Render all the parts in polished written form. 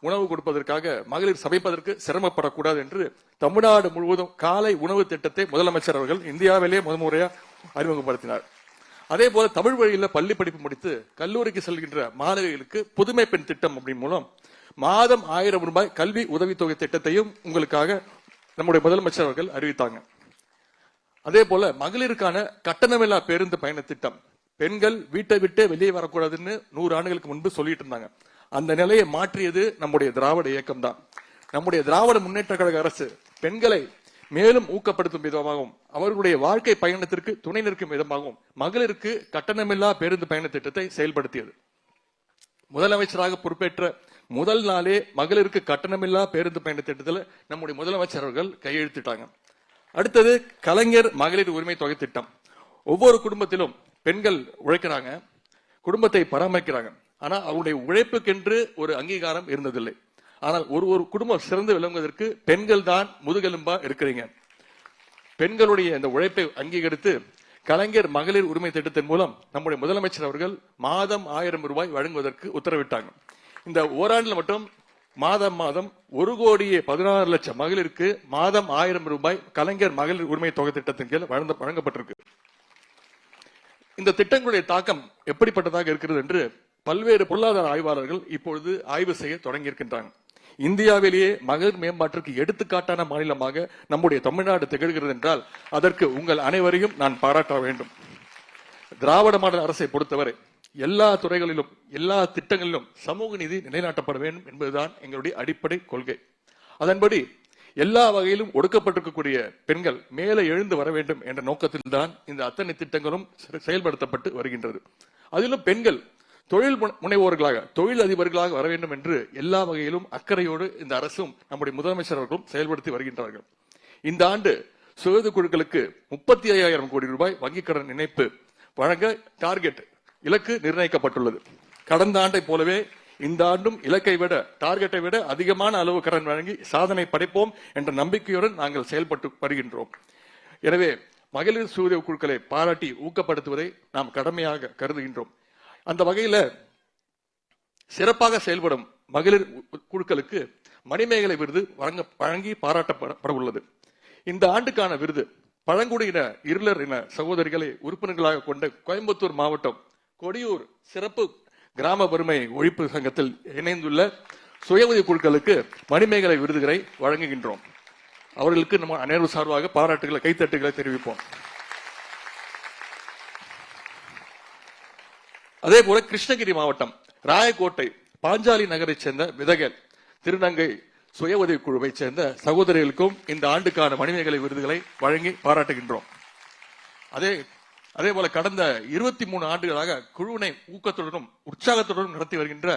உணவு கொடுப்பதற்காக மகளிர் சமைப்பதற்கு சிரமப்படக்கூடாது என்று தமிழ்நாடு முழுவதும் காலை உணவு திட்டத்தை முதலமைச்சர் அவர்கள் இந்தியாவிலேயே முதன்முறையா அறிமுகப்படுத்தினார். அதே போல தமிழ் வழியில பள்ளி படிப்பு முடித்து கல்லூரிக்கு செல்கின்ற மாணவிகளுக்கு புதுமை பெண் திட்டம் அப்படி மூலம் மாதம் 1000 ரூபாய் கல்வி உதவித்தொகை திட்டத்தையும் உங்களுக்காக நம்முடைய முதலமைச்சர் அவர்கள் அறிவித்தாங்க. அதே போல மகளிருக்கான கட்டணமில்லா பேருந்து பயண திட்டம், பெண்கள் வீட்டை விட்டே வெளியே வரக்கூடாதுன்னு 100 ஆண்டுகளுக்கு முன்பு சொல்லிட்டு இருந்தாங்க. அந்த நிலையை மாற்றியது நம்முடைய திராவிட இயக்கம் தான். நம்முடைய திராவிட முன்னேற்ற கழக அரசு பெண்களை மேலும் ஊக்கப்படுத்தும் விதமாகவும் அவர்களுடைய வாழ்க்கை பயணத்திற்கு துணை நிற்கும் விதமாகவும் மகளிருக்கு கட்டணமில்லா பேருந்து பயண திட்டத்தை செயல்படுத்தியது. முதலமைச்சராக பொறுப்பேற்ற முதல் நாளே மகளிருக்கு கட்டணமில்லா பேருந்து பயண திட்டத்தில் நம்முடைய முதலமைச்சர் அவர்கள் கையெழுத்திட்டாங்க. அடுத்தது கலைஞர் மகளிர் உரிமை தொகை திட்டம். ஒவ்வொரு குடும்பத்திலும் பெண்கள் உழைக்கிறாங்க, குடும்பத்தை பராமரிக்கிறாங்க. ஆனா அவருடைய உழைப்புக்கென்று ஒரு அங்கீகாரம் இருந்ததில்லை. ஆனால் ஒரு குடும்பம் சிறந்து விளங்குவதற்கு பெண்கள் தான் முதுகெலும்பா இருக்கிறீங்க. பெண்களுடைய இந்த உழைப்பை அங்கீகரித்து கலைஞர் மகளிர் உரிமை திட்டத்தின் மூலம் நம்முடைய முதலமைச்சர் அவர்கள் மாதம் 1000 ரூபாய் வழங்குவதற்கு உத்தரவிட்டாங்க. இந்த ஓராண்டில் மட்டும் மாதம் 1,16,00,000 மகளிருக்கு மாதம் 1000 ரூபாய் கலைஞர் மகளிர் உரிமை தொகை திட்டத்தின் கீழ் வழங்கப்பட்டிருக்கு. இந்த திட்டங்களுடைய தாக்கம் எப்படிப்பட்டதாக இருக்கிறது என்று பல்வேறு பொருளாதார ஆய்வாளர்கள் இப்பொழுது ஆய்வு செய்ய தொடங்கியிருக்கின்றாங்க. இந்தியாவிலேயே மகளிர் மேம்பாட்டிற்கு எடுத்துக்காட்டான மாநிலமாக நம்முடைய தமிழ்நாடு திகழ்கிறது என்றால் அதற்கு உங்கள் அனைவரையும் நான் பாராட்ட வேண்டும். திராவிட மாடல் அரசை பொறுத்தவரை எல்லா துறைகளிலும் எல்லா திட்டங்களிலும் சமூக நீதி நிலைநாட்டப்பட வேண்டும் என்பதுதான் எங்களுடைய அடிப்படை கொள்கை. அதன்படி எல்லா வகையிலும் ஒடுக்கப்பட்டிருக்கக்கூடிய பெண்கள் மேலே எழுந்து வர வேண்டும் என்ற நோக்கத்தில் தான் இந்த அத்தனை திட்டங்களும் செயல்படுத்தப்பட்டு வருகின்றது. அதிலும் பெண்கள் தொழில் முனைவோர்களாக தொழில் அதிபர்களாக வர வேண்டும் என்று எல்லா வகையிலும் அக்கறையோடு இந்த அரசும் நம்முடைய முதலமைச்சர் அவர்களும் செயல்படுத்தி வருகின்றார்கள். இந்த ஆண்டு சுய குழுக்களுக்கு 35,000 கோடி ரூபாய் வங்கிக் கடன் இணைப்பு வழங்க டார்கெட் இலக்கு நிர்ணயிக்கப்பட்டுள்ளது. கடந்த ஆண்டை போலவே இந்த ஆண்டும் இலக்கை விட டார்கெட்டை விட அதிகமான அளவு கடன் வழங்கி சாதனை படைப்போம் என்ற நம்பிக்கையுடன் நாங்கள் செயல்பட்டு வருகின்றோம். எனவே மகளிர் சுய குழுக்களை பாராட்டி ஊக்கப்படுத்துவதை நாம் கடமையாக கருதுகின்றோம். அந்த வகையில சிறப்பாக செயல்படும் மகளிர் குழுக்களுக்கு மணிமேகலை விருது வழங்கி பாராட்டப்பட உள்ளது. இந்த ஆண்டுக்கான விருது பழங்குடியின இருளர் இன சகோதரிகளை உறுப்பினர்களாக கொண்ட கோயம்புத்தூர் மாவட்டம் கொடியூர் சிறப்பு கிராம வறுமை ஒழிப்பு சங்கத்தில் இணைந்துள்ள சுய உதவி குழுக்களுக்கு மணிமேகலை விருதுகளை வழங்குகின்றோம். அவர்களுக்கு நம்ம அனைவரும் சார்பாக பாராட்டுகளை கைத்தட்டுகளை தெரிவிப்போம். அதே போல கிருஷ்ணகிரி மாவட்டம் ராயக்கோட்டை பாஞ்சாலி நகரை சேர்ந்த விதகல் திருநங்கை சுய உதவி குழுவை சேர்ந்த சகோதரிகளுக்கும் இந்த ஆண்டுக்கான மணிமேகலை விருதுகளை வழங்கி பாராட்டுகின்றோம். அதே போல கடந்த 23 ஆண்டுகளாக குழுவினை ஊக்கத்துடனும் உற்சாகத்துடனும் நடத்தி வருகின்ற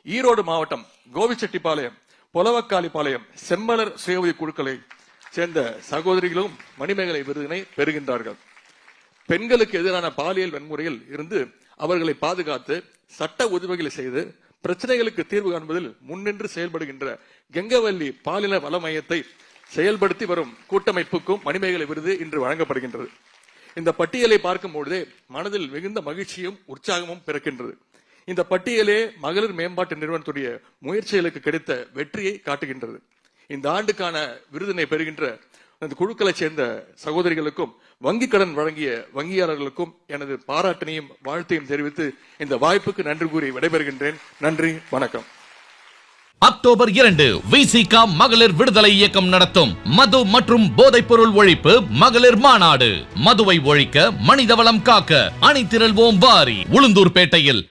ஈரோடு மாவட்டம் கோவிச்செட்டிப்பாளையம் பொலவக்காளிப்பாளையம் செம்மலர் சுய உதவி குழுக்களை சேர்ந்த சகோதரிகளும் மணிமேகலை விருதினை பெறுகின்றார்கள். பெண்களுக்கு எதிரான பாலியல் வன்முறையில் இருந்து அவர்களை பாதுகாத்து சட்ட உதவிகளை செய்து பிரச்சனைகளுக்கு தீர்வு காண்பதில் முன்னின்று செயல்படுகின்ற கெங்கவல்லி பாலின வள மையத்தை செயல்படுத்தி வரும் கூட்டமைப்புக்கும் மணிமேகலை விருது இன்று வழங்கப்படுகின்றது. இந்த பட்டியலை பார்க்கும் பொழுதே மனதில் மிகுந்த மகிழ்ச்சியும் உற்சாகமும் பிறக்கின்றது. இந்த பட்டியலே மகளிர் மேம்பாட்டு நிறுவனத்துடைய முயற்சிகளுக்கு கிடைத்த வெற்றியை காட்டுகின்றது. இந்த ஆண்டுக்கான விருதினை பெறுகின்ற அந்த குழுக்களை சேர்ந்த சகோதரிகளுக்கும் வங்கி கடன் வழங்கிய வங்கியாளர்களுக்கும் எனது பாராட்டினையும் வாழ்த்தையும் தெரிவித்து இந்த வாய்ப்புக்கு நன்றி கூறி விடைபெறுகின்றேன். நன்றி, வணக்கம். அக்டோபர் 2 விசிக மகளிர் விடுதலை இயக்கம் நடத்தும் மது மற்றும் போதைப் பொருள் ஒழிப்பு மகளிர் மாநாடு. மதுவை ஒழிக்க மனிதவளம் காக்க அணிதிரள்வோம் வாரி. உளுந்தூர்பேட்டையில்